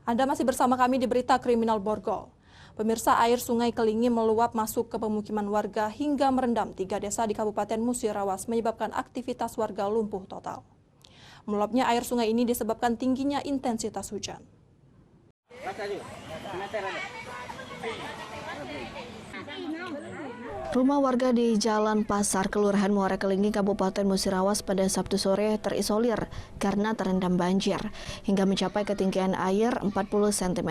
Anda masih bersama kami di Berita Kriminal Borgol. Pemirsa, air Sungai Kelingi meluap masuk ke pemukiman warga hingga merendam 3 desa di Kabupaten Musirawas, menyebabkan aktivitas warga lumpuh total. Meluapnya air sungai ini disebabkan tingginya intensitas hujan. Rumah warga di Jalan Pasar, Kelurahan Muara Kelingi, Kabupaten Musirawas pada Sabtu sore terisolir karena terendam banjir hingga mencapai ketinggian air 40 cm.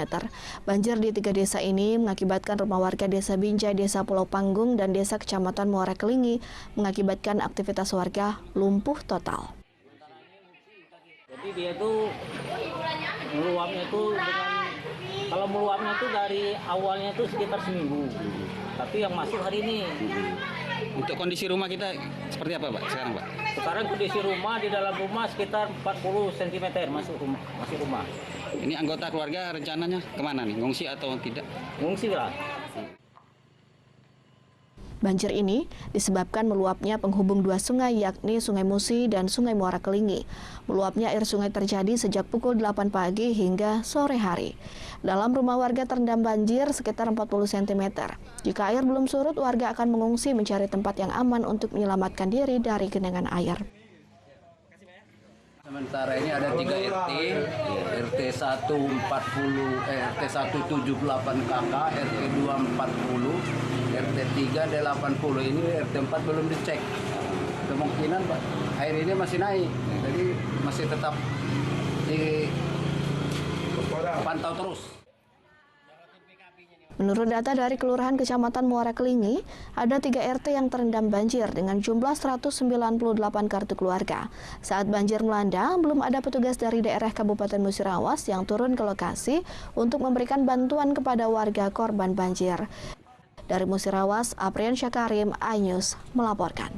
Banjir di 3 desa ini mengakibatkan rumah warga Desa Binjai, Desa Pulau Panggung, dan Desa Kecamatan Muara Kelingi mengakibatkan aktivitas warga lumpuh total. Jadi dia tuh meluapnya tuh kalau meluapnya tuh dari awalnya tuh sekitar seminggu. Tapi yang masuk hari ini. Untuk kondisi rumah kita seperti apa, Pak, sekarang, Pak? Sekarang kondisi rumah, di dalam rumah sekitar 40 cm masuk rumah. Ini anggota keluarga rencananya kemana nih? Ngungsi atau tidak? Ngungsi lah. Banjir ini disebabkan meluapnya penghubung 2 sungai, yakni Sungai Musi dan Sungai Muara Kelingi. Meluapnya air sungai terjadi sejak pukul 8 pagi hingga sore hari. Dalam rumah warga terendam banjir sekitar 40 cm. Jika air belum surut, warga akan mengungsi mencari tempat yang aman untuk menyelamatkan diri dari genangan air. Sementara ini ada 3 RT, RT 178 KK, RT 240, RT 3 80. Ini RT 4 belum dicek. Kemungkinan Pak, air ini masih naik, jadi masih tetap dipantau terus. Menurut data dari Kelurahan Kecamatan Muara Kelingi, ada 3 RT yang terendam banjir dengan jumlah 198 kartu keluarga. Saat banjir melanda, belum ada petugas dari daerah Kabupaten Musirawas yang turun ke lokasi untuk memberikan bantuan kepada warga korban banjir. Dari Musirawas, Aprian Syakarim, iNews melaporkan.